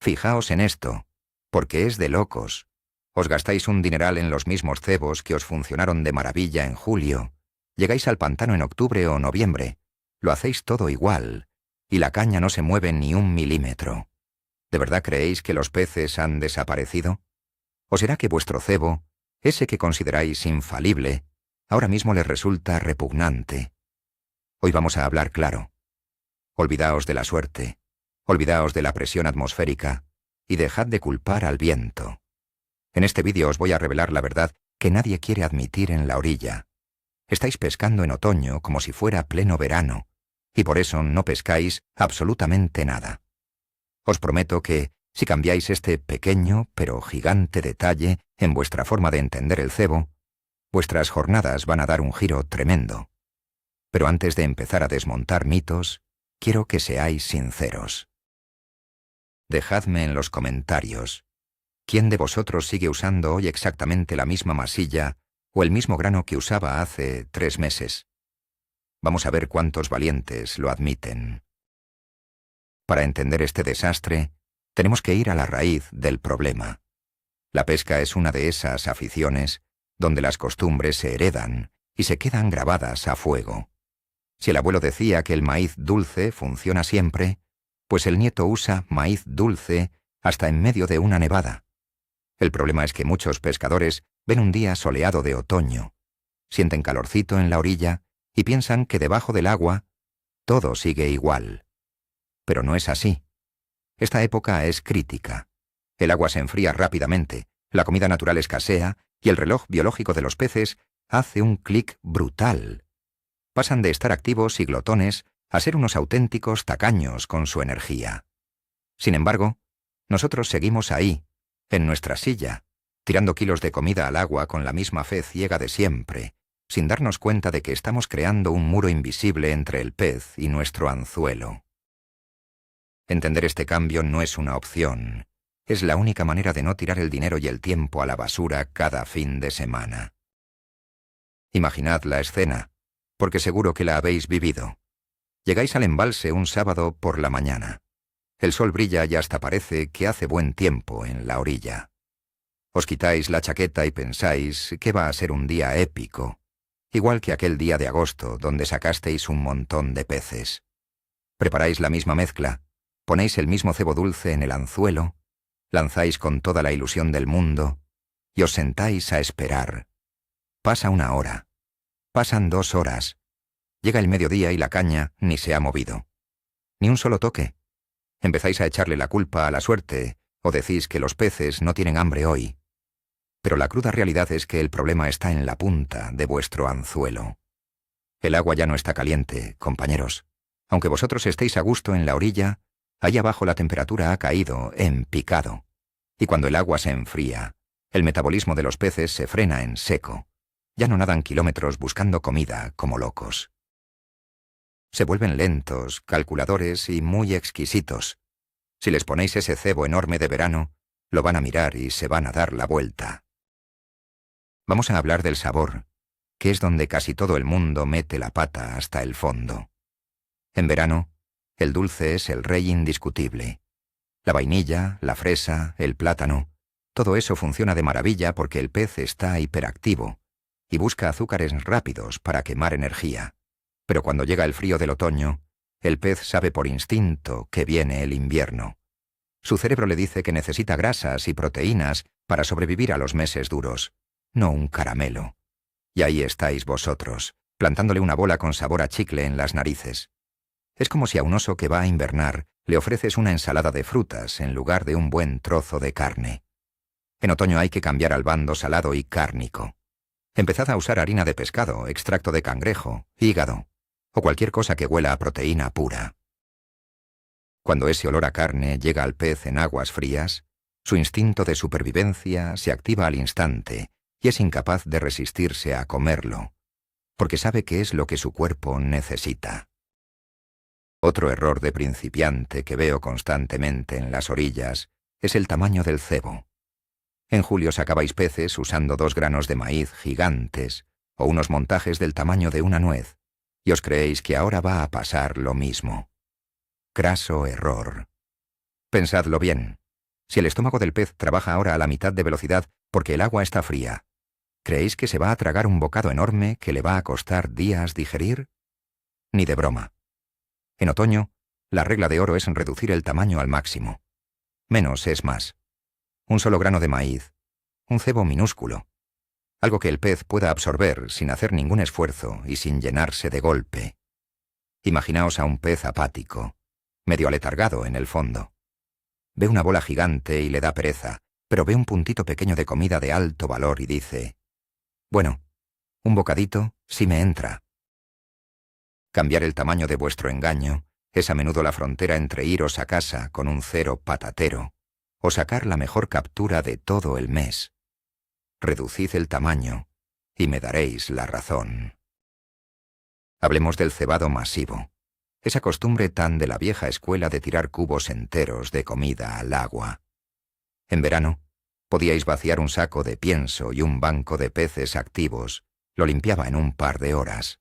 Fijaos en esto, porque es de locos. Os gastáis un dineral en los mismos cebos que os funcionaron de maravilla en julio. Llegáis al pantano en octubre o noviembre. Lo hacéis todo igual, y la caña no se mueve ni un milímetro. ¿De verdad creéis que los peces han desaparecido? ¿O será que vuestro cebo, ese que consideráis infalible, ahora mismo les resulta repugnante? Hoy vamos a hablar claro. Olvidaos de la suerte, olvidaos de la presión atmosférica y dejad de culpar al viento. En este vídeo os voy a revelar la verdad que nadie quiere admitir en la orilla. Estáis pescando en otoño como si fuera pleno verano, y por eso no pescáis absolutamente nada. Os prometo que, si cambiáis este pequeño pero gigante detalle en vuestra forma de entender el cebo, vuestras jornadas van a dar un giro tremendo. Pero antes de empezar a desmontar mitos, quiero que seáis sinceros. Dejadme en los comentarios, ¿quién de vosotros sigue usando hoy exactamente la misma masilla o el mismo grano que usaba hace 3 meses? Vamos a ver cuántos valientes lo admiten. Para entender este desastre, tenemos que ir a la raíz del problema. La pesca es una de esas aficiones donde las costumbres se heredan y se quedan grabadas a fuego. Si el abuelo decía que el maíz dulce funciona siempre, pues el nieto usa maíz dulce hasta en medio de una nevada. El problema es que muchos pescadores ven un día soleado de otoño, sienten calorcito en la orilla y piensan que debajo del agua todo sigue igual. Pero no es así. Esta época es crítica. El agua se enfría rápidamente, la comida natural escasea y el reloj biológico de los peces hace un clic brutal. Pasan de estar activos y glotones a ser unos auténticos tacaños con su energía. Sin embargo, nosotros seguimos ahí, en nuestra silla, tirando kilos de comida al agua con la misma fe ciega de siempre, sin darnos cuenta de que estamos creando un muro invisible entre el pez y nuestro anzuelo. Entender este cambio no es una opción, es la única manera de no tirar el dinero y el tiempo a la basura cada fin de semana. Imaginad la escena, porque seguro que la habéis vivido. Llegáis al embalse un sábado por la mañana. El sol brilla y hasta parece que hace buen tiempo en la orilla. Os quitáis la chaqueta y pensáis que va a ser un día épico, igual que aquel día de agosto donde sacasteis un montón de peces. Preparáis la misma mezcla, ponéis el mismo cebo dulce en el anzuelo, lanzáis con toda la ilusión del mundo y os sentáis a esperar. Pasa 1 hora, pasan 2 horas, llega el mediodía y la caña ni se ha movido. Ni un solo toque. Empezáis a echarle la culpa a la suerte o decís que los peces no tienen hambre hoy. Pero la cruda realidad es que el problema está en la punta de vuestro anzuelo. El agua ya no está caliente, compañeros. Aunque vosotros estéis a gusto en la orilla, ahí abajo la temperatura ha caído en picado. Y cuando el agua se enfría, el metabolismo de los peces se frena en seco. Ya no nadan kilómetros buscando comida como locos. Se vuelven lentos, calculadores y muy exquisitos. Si les ponéis ese cebo enorme de verano, lo van a mirar y se van a dar la vuelta. Vamos a hablar del sabor, que es donde casi todo el mundo mete la pata hasta el fondo. En verano, el dulce es el rey indiscutible. La vainilla, la fresa, el plátano, todo eso funciona de maravilla porque el pez está hiperactivo y busca azúcares rápidos para quemar energía. Pero cuando llega el frío del otoño, el pez sabe por instinto que viene el invierno. Su cerebro le dice que necesita grasas y proteínas para sobrevivir a los meses duros, no un caramelo. Y ahí estáis vosotros, plantándole una bola con sabor a chicle en las narices. Es como si a un oso que va a invernar le ofreces una ensalada de frutas en lugar de un buen trozo de carne. En otoño hay que cambiar al bando salado y cárnico. Empezad a usar harina de pescado, extracto de cangrejo, hígado, o cualquier cosa que huela a proteína pura. Cuando ese olor a carne llega al pez en aguas frías, su instinto de supervivencia se activa al instante y es incapaz de resistirse a comerlo, porque sabe que es lo que su cuerpo necesita. Otro error de principiante que veo constantemente en las orillas es el tamaño del cebo. En julio sacabais peces usando 2 granos de maíz gigantes o unos montajes del tamaño de una nuez, y os creéis que ahora va a pasar lo mismo. Craso error. Pensadlo bien. Si el estómago del pez trabaja ahora a la mitad de velocidad porque el agua está fría, ¿creéis que se va a tragar un bocado enorme que le va a costar días digerir? Ni de broma. En otoño, la regla de oro es reducir el tamaño al máximo. Menos es más. Un solo grano de maíz, un cebo minúsculo, algo que el pez pueda absorber sin hacer ningún esfuerzo y sin llenarse de golpe. Imaginaos a un pez apático, medio aletargado en el fondo. Ve una bola gigante y le da pereza, pero ve un puntito pequeño de comida de alto valor y dice: bueno, un bocadito sí me entra. Cambiar el tamaño de vuestro engaño es a menudo la frontera entre iros a casa con un cero patatero o sacar la mejor captura de todo el mes. Reducid el tamaño y me daréis la razón. Hablemos del cebado masivo, esa costumbre tan de la vieja escuela de tirar cubos enteros de comida al agua. En verano, podíais vaciar un saco de pienso y un banco de peces activos lo limpiaba en un par de horas.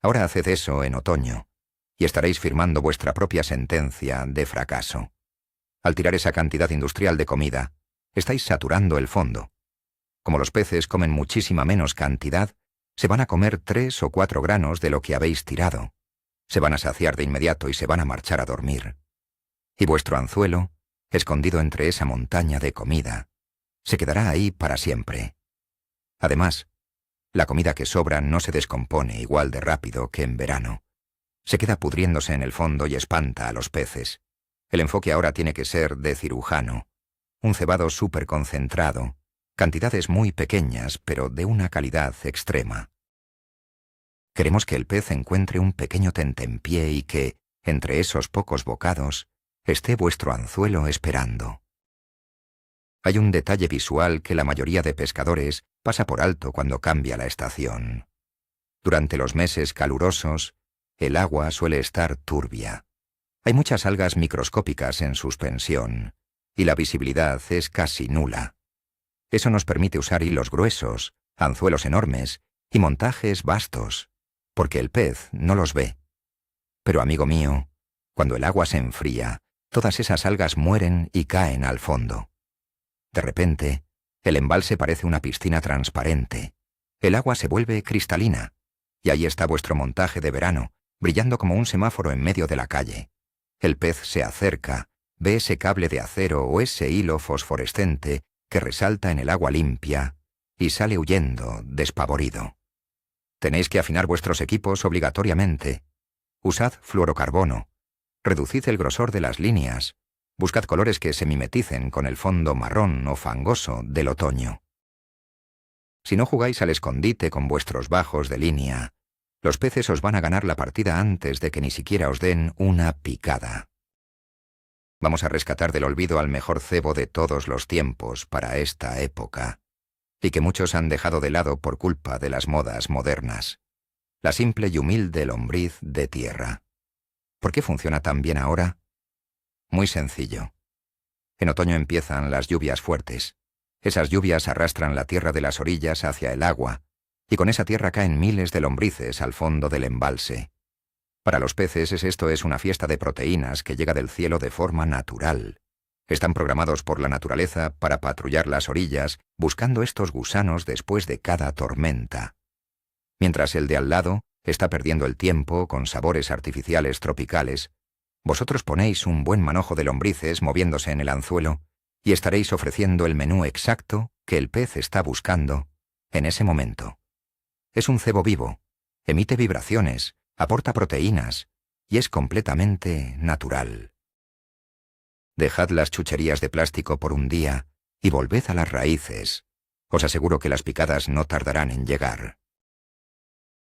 Ahora haced eso en otoño, y estaréis firmando vuestra propia sentencia de fracaso. Al tirar esa cantidad industrial de comida, estáis saturando el fondo. Como los peces comen muchísima menos cantidad, se van a comer 3 o 4 granos de lo que habéis tirado. Se van a saciar de inmediato y se van a marchar a dormir. Y vuestro anzuelo, escondido entre esa montaña de comida, se quedará ahí para siempre. Además, la comida que sobra no se descompone igual de rápido que en verano. Se queda pudriéndose en el fondo y espanta a los peces. El enfoque ahora tiene que ser de cirujano. Un cebado súper concentrado, cantidades muy pequeñas, pero de una calidad extrema. Queremos que el pez encuentre un pequeño tentempié y que, entre esos pocos bocados, esté vuestro anzuelo esperando. Hay un detalle visual que la mayoría de pescadores pasa por alto cuando cambia la estación. Durante los meses calurosos, el agua suele estar turbia. Hay muchas algas microscópicas en suspensión, y la visibilidad es casi nula. Eso nos permite usar hilos gruesos, anzuelos enormes y montajes vastos, porque el pez no los ve. Pero, amigo mío, cuando el agua se enfría, todas esas algas mueren y caen al fondo. De repente, el embalse parece una piscina transparente. El agua se vuelve cristalina, y ahí está vuestro montaje de verano, brillando como un semáforo en medio de la calle. El pez se acerca, ve ese cable de acero o ese hilo fosforescente que resalta en el agua limpia y sale huyendo, despavorido. Tenéis que afinar vuestros equipos obligatoriamente. Usad fluorocarbono. Reducid el grosor de las líneas. Buscad colores que se mimeticen con el fondo marrón o fangoso del otoño. Si no jugáis al escondite con vuestros bajos de línea, los peces os van a ganar la partida antes de que ni siquiera os den una picada. Vamos a rescatar del olvido al mejor cebo de todos los tiempos para esta época, y que muchos han dejado de lado por culpa de las modas modernas. La simple y humilde lombriz de tierra. ¿Por qué funciona tan bien ahora? Muy sencillo. En otoño empiezan las lluvias fuertes. Esas lluvias arrastran la tierra de las orillas hacia el agua, y con esa tierra caen miles de lombrices al fondo del embalse. Para los peces esto es una fiesta de proteínas que llega del cielo de forma natural. Están programados por la naturaleza para patrullar las orillas, buscando estos gusanos después de cada tormenta. Mientras el de al lado está perdiendo el tiempo con sabores artificiales tropicales, vosotros ponéis un buen manojo de lombrices moviéndose en el anzuelo y estaréis ofreciendo el menú exacto que el pez está buscando en ese momento. Es un cebo vivo, emite vibraciones, aporta proteínas y es completamente natural. Dejad las chucherías de plástico por un día y volved a las raíces. Os aseguro que las picadas no tardarán en llegar.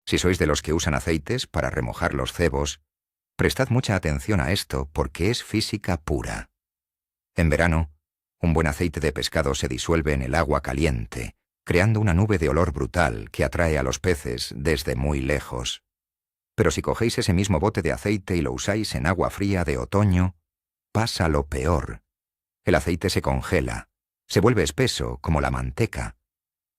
Si sois de los que usan aceites para remojar los cebos, prestad mucha atención a esto porque es física pura. En verano, un buen aceite de pescado se disuelve en el agua caliente, creando una nube de olor brutal que atrae a los peces desde muy lejos. Pero si cogéis ese mismo bote de aceite y lo usáis en agua fría de otoño, pasa lo peor. El aceite se congela, se vuelve espeso como la manteca.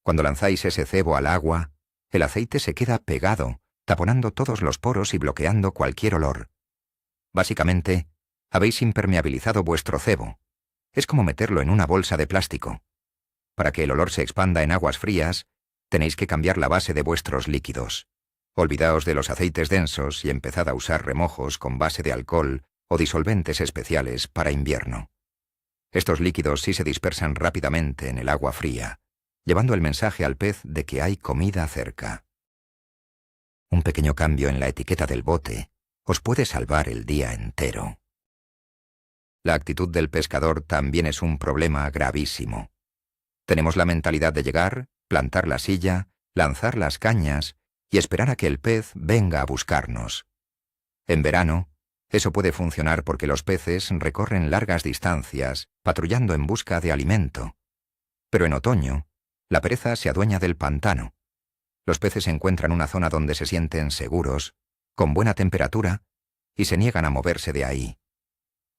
Cuando lanzáis ese cebo al agua, el aceite se queda pegado, taponando todos los poros y bloqueando cualquier olor. Básicamente, habéis impermeabilizado vuestro cebo. Es como meterlo en una bolsa de plástico. Para que el olor se expanda en aguas frías, tenéis que cambiar la base de vuestros líquidos. Olvidaos de los aceites densos y empezad a usar remojos con base de alcohol o disolventes especiales para invierno. Estos líquidos sí se dispersan rápidamente en el agua fría, llevando el mensaje al pez de que hay comida cerca. Un pequeño cambio en la etiqueta del bote os puede salvar el día entero. La actitud del pescador también es un problema gravísimo. Tenemos la mentalidad de llegar, plantar la silla, lanzar las cañas y esperar a que el pez venga a buscarnos. En verano, eso puede funcionar porque los peces recorren largas distancias, patrullando en busca de alimento. Pero en otoño, la pereza se adueña del pantano. Los peces encuentran una zona donde se sienten seguros, con buena temperatura, y se niegan a moverse de ahí.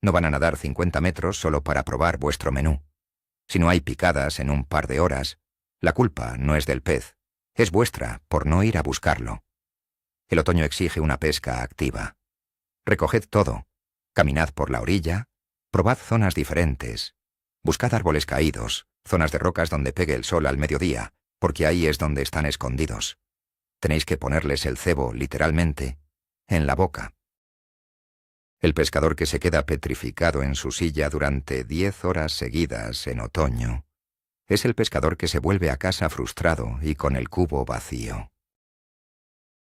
No van a nadar 50 metros solo para probar vuestro menú. Si no hay picadas en un par de horas, la culpa no es del pez, es vuestra por no ir a buscarlo. El otoño exige una pesca activa. Recoged todo, caminad por la orilla, probad zonas diferentes, buscad árboles caídos, zonas de rocas donde pegue el sol al mediodía, porque ahí es donde están escondidos. Tenéis que ponerles el cebo, literalmente, en la boca. El pescador que se queda petrificado en su silla durante 10 horas seguidas en otoño es el pescador que se vuelve a casa frustrado y con el cubo vacío.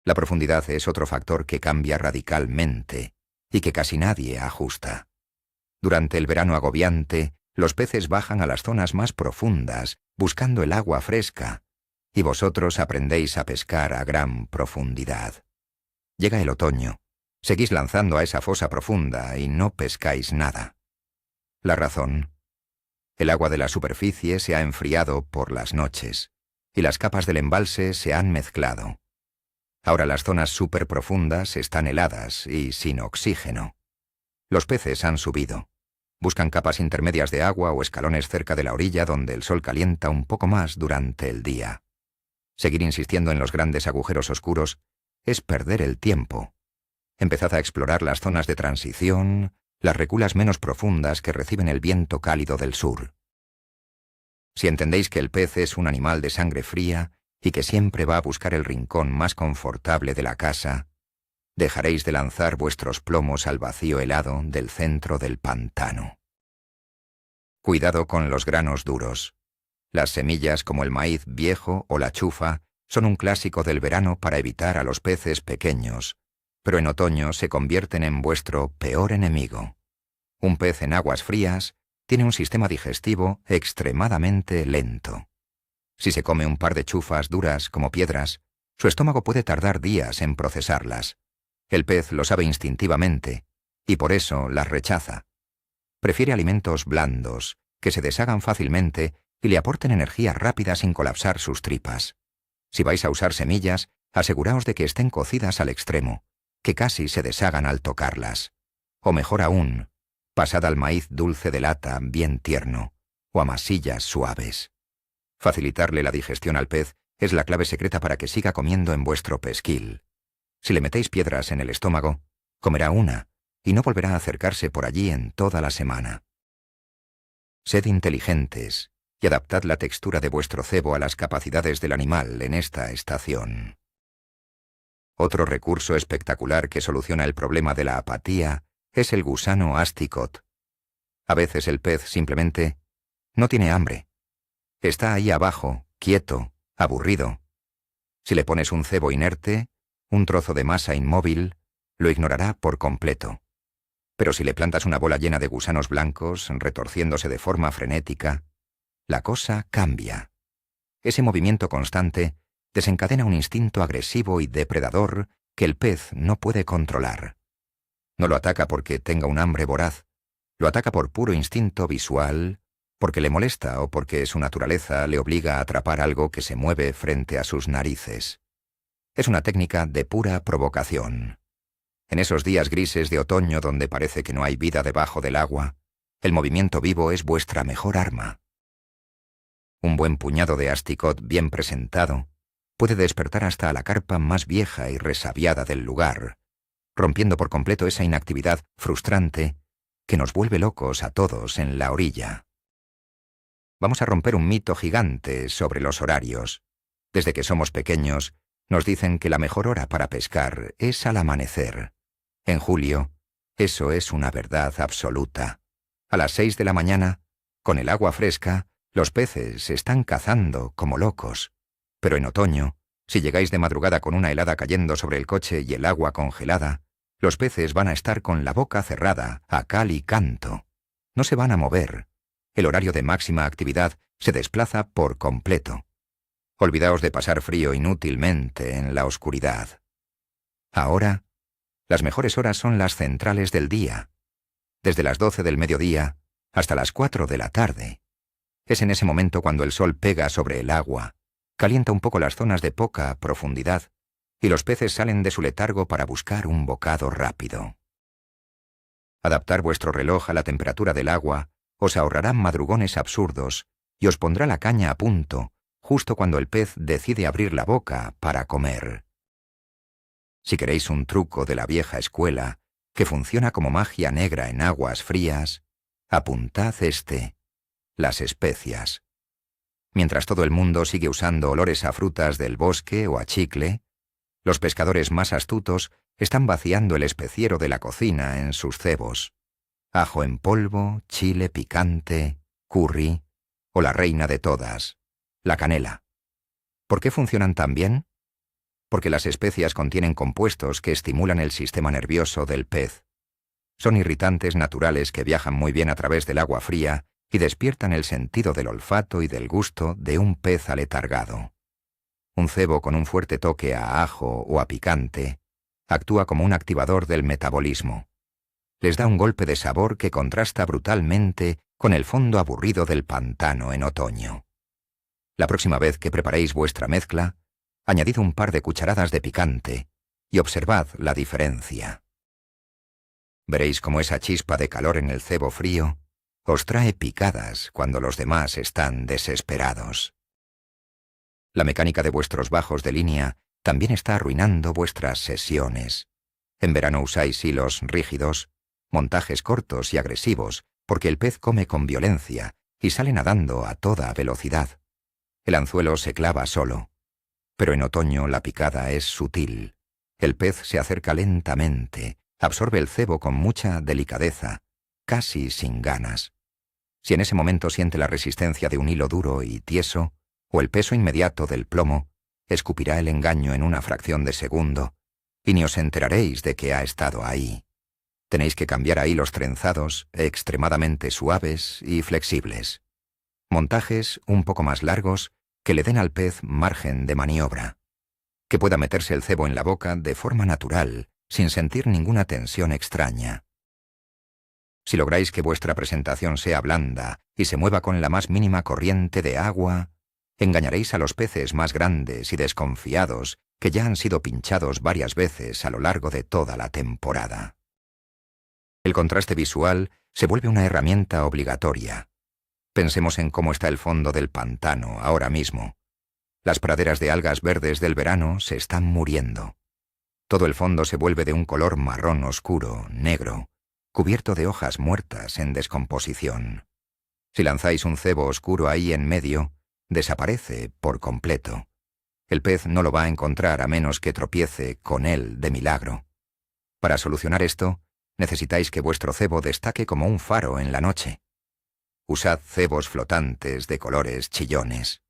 La profundidad es otro factor que cambia radicalmente y que casi nadie ajusta. Durante el verano agobiante, los peces bajan a las zonas más profundas, buscando el agua fresca, y vosotros aprendéis a pescar a gran profundidad. Llega el otoño, seguís lanzando a esa fosa profunda y no pescáis nada. La razón: el agua de la superficie se ha enfriado por las noches, y las capas del embalse se han mezclado. Ahora las zonas superprofundas están heladas y sin oxígeno. Los peces han subido. Buscan capas intermedias de agua o escalones cerca de la orilla donde el sol calienta un poco más durante el día. Seguir insistiendo en los grandes agujeros oscuros es perder el tiempo. Empezad a explorar las zonas de transición, las reculas menos profundas que reciben el viento cálido del sur. Si entendéis que el pez es un animal de sangre fría y que siempre va a buscar el rincón más confortable de la casa, dejaréis de lanzar vuestros plomos al vacío helado del centro del pantano. Cuidado con los granos duros. Las semillas como el maíz viejo o la chufa son un clásico del verano para evitar a los peces pequeños, pero en otoño se convierten en vuestro peor enemigo. Un pez en aguas frías tiene un sistema digestivo extremadamente lento. Si se come un par de chufas duras como piedras, su estómago puede tardar días en procesarlas. El pez lo sabe instintivamente, y por eso las rechaza. Prefiere alimentos blandos, que se deshagan fácilmente y le aporten energía rápida sin colapsar sus tripas. Si vais a usar semillas, aseguraos de que estén cocidas al extremo, que casi se deshagan al tocarlas. O mejor aún, pasad al maíz dulce de lata bien tierno, o a masillas suaves. Facilitarle la digestión al pez es la clave secreta para que siga comiendo en vuestro pesquil. Si le metéis piedras en el estómago, comerá una y no volverá a acercarse por allí en toda la semana. Sed inteligentes y adaptad la textura de vuestro cebo a las capacidades del animal en esta estación. Otro recurso espectacular que soluciona el problema de la apatía es el gusano asticot. A veces el pez simplemente no tiene hambre. Está ahí abajo, quieto, aburrido. Si le pones un cebo inerte, un trozo de masa inmóvil, lo ignorará por completo. Pero si le plantas una bola llena de gusanos blancos, retorciéndose de forma frenética, la cosa cambia. Ese movimiento constante desencadena un instinto agresivo y depredador que el pez no puede controlar. No lo ataca porque tenga un hambre voraz, lo ataca por puro instinto visual, porque le molesta o porque su naturaleza le obliga a atrapar algo que se mueve frente a sus narices. Es una técnica de pura provocación. En esos días grises de otoño donde parece que no hay vida debajo del agua, el movimiento vivo es vuestra mejor arma. Un buen puñado de asticot bien presentado puede despertar hasta a la carpa más vieja y resabiada del lugar, rompiendo por completo esa inactividad frustrante que nos vuelve locos a todos en la orilla. Vamos a romper un mito gigante sobre los horarios. Desde que somos pequeños, nos dicen que la mejor hora para pescar es al amanecer. En julio, eso es una verdad absoluta. A las 6 de la mañana, con el agua fresca, los peces están cazando como locos. Pero en otoño, si llegáis de madrugada con una helada cayendo sobre el coche y el agua congelada, los peces van a estar con la boca cerrada, a cal y canto. No se van a mover. El horario de máxima actividad se desplaza por completo. Olvidaos de pasar frío inútilmente en la oscuridad. Ahora, las mejores horas son las centrales del día, desde las 12 del mediodía hasta las 4 de la tarde. Es en ese momento cuando el sol pega sobre el agua, calienta un poco las zonas de poca profundidad y los peces salen de su letargo para buscar un bocado rápido. Adaptar vuestro reloj a la temperatura del agua os ahorrará madrugones absurdos y os pondrá la caña a punto justo cuando el pez decide abrir la boca para comer. Si queréis un truco de la vieja escuela, que funciona como magia negra en aguas frías, apuntad las especias. Mientras todo el mundo sigue usando olores a frutas del bosque o a chicle, los pescadores más astutos están vaciando el especiero de la cocina en sus cebos. Ajo en polvo, chile picante, curry o la reina de todas, la canela. ¿Por qué funcionan tan bien? Porque las especias contienen compuestos que estimulan el sistema nervioso del pez. Son irritantes naturales que viajan muy bien a través del agua fría y despiertan el sentido del olfato y del gusto de un pez aletargado. Un cebo con un fuerte toque a ajo o a picante actúa como un activador del metabolismo. Les da un golpe de sabor que contrasta brutalmente con el fondo aburrido del pantano en otoño. La próxima vez que preparéis vuestra mezcla, añadid un par de cucharadas de picante y observad la diferencia. Veréis cómo esa chispa de calor en el cebo frío os trae picadas cuando los demás están desesperados. La mecánica de vuestros bajos de línea también está arruinando vuestras sesiones. En verano usáis hilos rígidos, montajes cortos y agresivos, porque el pez come con violencia y sale nadando a toda velocidad. El anzuelo se clava solo. Pero en otoño la picada es sutil. El pez se acerca lentamente, absorbe el cebo con mucha delicadeza, casi sin ganas. Si en ese momento siente la resistencia de un hilo duro y tieso, o el peso inmediato del plomo, escupirá el engaño en una fracción de segundo, y ni os enteraréis de que ha estado ahí. Tenéis que cambiar a hilos trenzados, extremadamente suaves y flexibles. Montajes un poco más largos que le den al pez margen de maniobra. Que pueda meterse el cebo en la boca de forma natural, sin sentir ninguna tensión extraña. Si lográis que vuestra presentación sea blanda y se mueva con la más mínima corriente de agua, engañaréis a los peces más grandes y desconfiados que ya han sido pinchados varias veces a lo largo de toda la temporada. El contraste visual se vuelve una herramienta obligatoria. Pensemos en cómo está el fondo del pantano ahora mismo. Las praderas de algas verdes del verano se están muriendo. Todo el fondo se vuelve de un color marrón oscuro, negro, cubierto de hojas muertas en descomposición. Si lanzáis un cebo oscuro ahí en medio, desaparece por completo. El pez no lo va a encontrar a menos que tropiece con él de milagro. Para solucionar esto, necesitáis que vuestro cebo destaque como un faro en la noche. Usad cebos flotantes de colores chillones.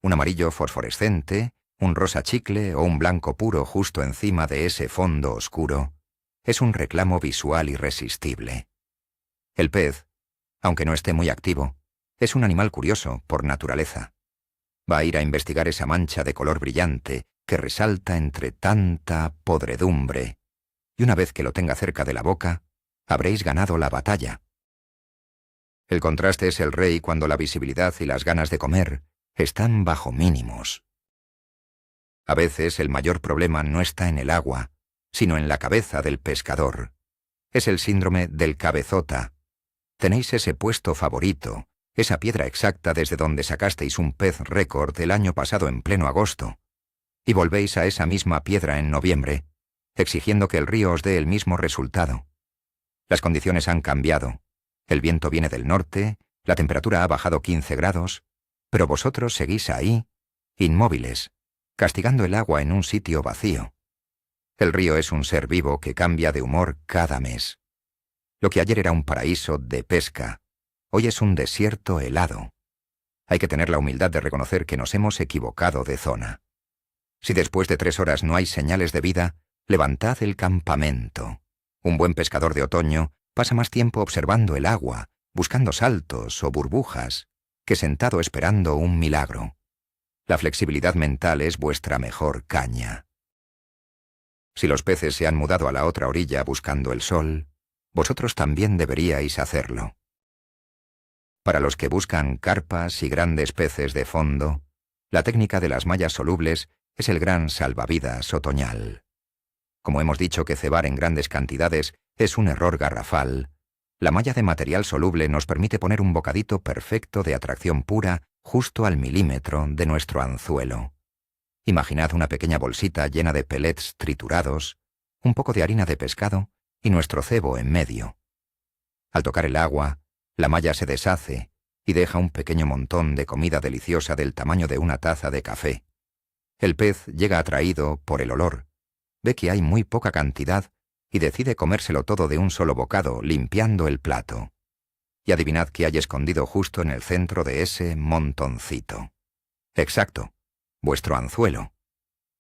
Un amarillo fosforescente, un rosa chicle o un blanco puro justo encima de ese fondo oscuro es un reclamo visual irresistible. El pez, aunque no esté muy activo, es un animal curioso por naturaleza. Va a ir a investigar esa mancha de color brillante que resalta entre tanta podredumbre, y una vez que lo tenga cerca de la boca, habréis ganado la batalla. El contraste es el rey cuando la visibilidad y las ganas de comer están bajo mínimos. A veces el mayor problema no está en el agua, sino en la cabeza del pescador. Es el síndrome del cabezota. Tenéis ese puesto favorito, esa piedra exacta desde donde sacasteis un pez récord el año pasado en pleno agosto, y volvéis a esa misma piedra en noviembre, exigiendo que el río os dé el mismo resultado. Las condiciones han cambiado. El viento viene del norte, la temperatura ha bajado 15 grados, pero vosotros seguís ahí, inmóviles, castigando el agua en un sitio vacío. El río es un ser vivo que cambia de humor cada mes. Lo que ayer era un paraíso de pesca, hoy es un desierto helado. Hay que tener la humildad de reconocer que nos hemos equivocado de zona. Si después de 3 horas no hay señales de vida, levantad el campamento. Un buen pescador de otoño pasa más tiempo observando el agua, buscando saltos o burbujas, que sentado esperando un milagro. La flexibilidad mental es vuestra mejor caña. Si los peces se han mudado a la otra orilla buscando el sol, vosotros también deberíais hacerlo. Para los que buscan carpas y grandes peces de fondo, la técnica de las mallas solubles es el gran salvavidas otoñal. Como hemos dicho que cebar en grandes cantidades es un error garrafal, la malla de material soluble nos permite poner un bocadito perfecto de atracción pura justo al milímetro de nuestro anzuelo. Imaginad una pequeña bolsita llena de pellets triturados, un poco de harina de pescado y nuestro cebo en medio. Al tocar el agua, la malla se deshace y deja un pequeño montón de comida deliciosa del tamaño de una taza de café. El pez llega atraído por el olor, ve que hay muy poca cantidad y decide comérselo todo de un solo bocado, limpiando el plato. Y adivinad qué hay escondido justo en el centro de ese montoncito. Exacto, vuestro anzuelo.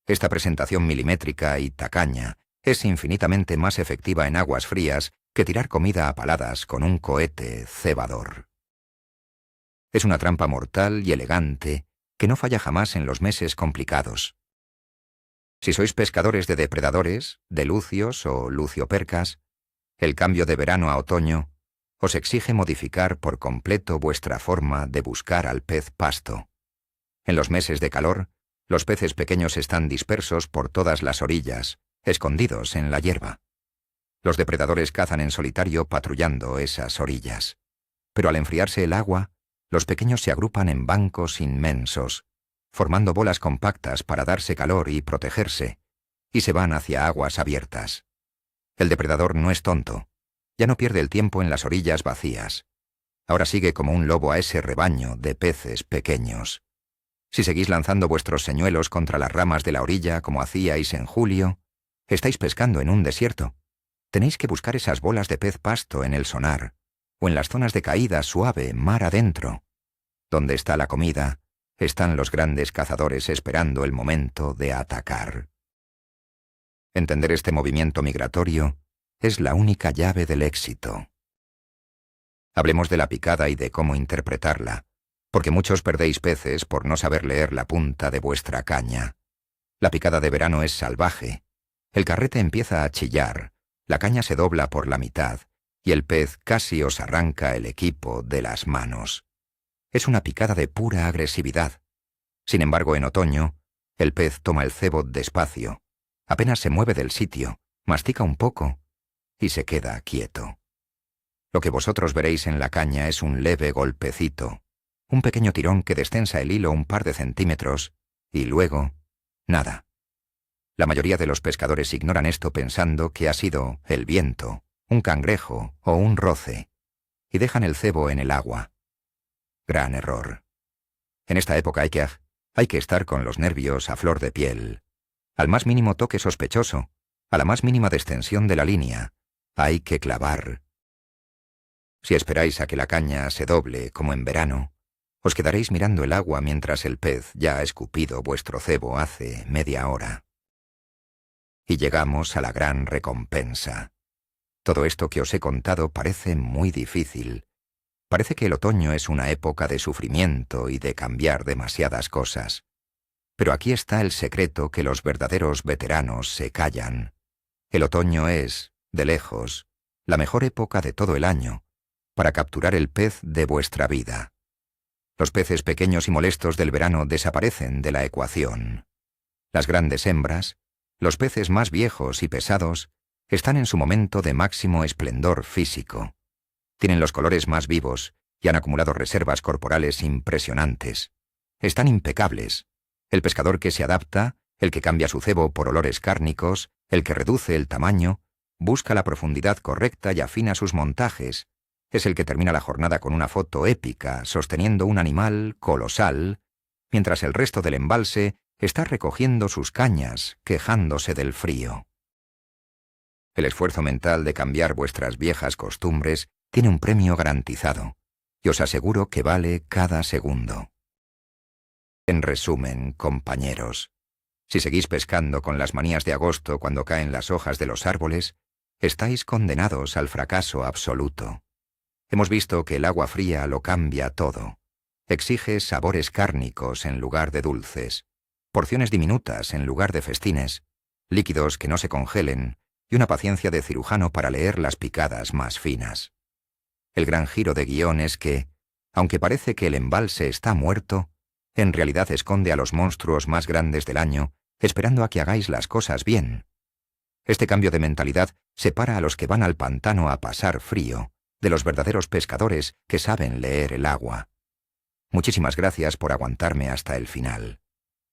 Esta presentación milimétrica y tacaña es infinitamente más efectiva en aguas frías que tirar comida a paladas con un cohete cebador. Es una trampa mortal y elegante que no falla jamás en los meses complicados. Si sois pescadores de depredadores, de lucios o luciopercas, el cambio de verano a otoño os exige modificar por completo vuestra forma de buscar al pez pasto. En los meses de calor, los peces pequeños están dispersos por todas las orillas, escondidos en la hierba. Los depredadores cazan en solitario patrullando esas orillas. Pero al enfriarse el agua, los pequeños se agrupan en bancos inmensos, formando bolas compactas para darse calor y protegerse, y se van hacia aguas abiertas. El depredador no es tonto, ya no pierde el tiempo en las orillas vacías. Ahora sigue como un lobo a ese rebaño de peces pequeños. Si seguís lanzando vuestros señuelos contra las ramas de la orilla como hacíais en julio, estáis pescando en un desierto. Tenéis que buscar esas bolas de pez pasto en el sonar, o en las zonas de caída suave mar adentro. Donde está la comida, están los grandes cazadores esperando el momento de atacar. Entender este movimiento migratorio es la única llave del éxito. Hablemos de la picada y de cómo interpretarla, porque muchos perdéis peces por no saber leer la punta de vuestra caña. La picada de verano es salvaje. El carrete empieza a chillar, la caña se dobla por la mitad y el pez casi os arranca el equipo de las manos. Es una picada de pura agresividad. Sin embargo, en otoño, el pez toma el cebo despacio, apenas se mueve del sitio, mastica un poco y se queda quieto. Lo que vosotros veréis en la caña es un leve golpecito, un pequeño tirón que destensa el hilo un par de centímetros y luego, nada. La mayoría de los pescadores ignoran esto pensando que ha sido el viento, un cangrejo o un roce, y dejan el cebo en el agua. Gran error. En esta época hay que estar con los nervios a flor de piel. Al más mínimo toque sospechoso, a la más mínima descensión de la línea, hay que clavar. Si esperáis a que la caña se doble como en verano, os quedaréis mirando el agua mientras el pez ya ha escupido vuestro cebo hace media hora. Y llegamos a la gran recompensa. Todo esto que os he contado parece muy difícil. Parece que el otoño es una época de sufrimiento y de cambiar demasiadas cosas. Pero aquí está el secreto que los verdaderos veteranos se callan. El otoño es, de lejos, la mejor época de todo el año, para capturar el pez de vuestra vida. Los peces pequeños y molestos del verano desaparecen de la ecuación. Las grandes hembras, los peces más viejos y pesados, están en su momento de máximo esplendor físico. Tienen los colores más vivos y han acumulado reservas corporales impresionantes. Están impecables. El pescador que se adapta, el que cambia su cebo por olores cárnicos, el que reduce el tamaño, busca la profundidad correcta y afina sus montajes. Es el que termina la jornada con una foto épica, sosteniendo un animal colosal, mientras el resto del embalse está recogiendo sus cañas, quejándose del frío. El esfuerzo mental de cambiar vuestras viejas costumbres tiene un premio garantizado, y os aseguro que vale cada segundo. En resumen, compañeros, si seguís pescando con las manías de agosto cuando caen las hojas de los árboles, estáis condenados al fracaso absoluto. Hemos visto que el agua fría lo cambia todo. Exige sabores cárnicos en lugar de dulces, porciones diminutas en lugar de festines, líquidos que no se congelen y una paciencia de cirujano para leer las picadas más finas. El gran giro de guión es que, aunque parece que el embalse está muerto, en realidad esconde a los monstruos más grandes del año, esperando a que hagáis las cosas bien. Este cambio de mentalidad separa a los que van al pantano a pasar frío de los verdaderos pescadores que saben leer el agua. Muchísimas gracias por aguantarme hasta el final.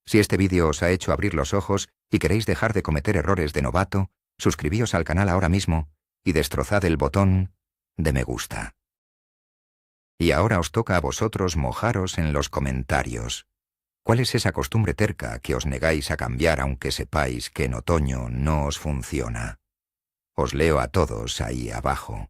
Si este vídeo os ha hecho abrir los ojos y queréis dejar de cometer errores de novato, suscribíos al canal ahora mismo y destrozad el botón de me gusta. Y ahora os toca a vosotros mojaros en los comentarios. ¿Cuál es esa costumbre terca que os negáis a cambiar aunque sepáis que en otoño no os funciona? Os leo a todos ahí abajo.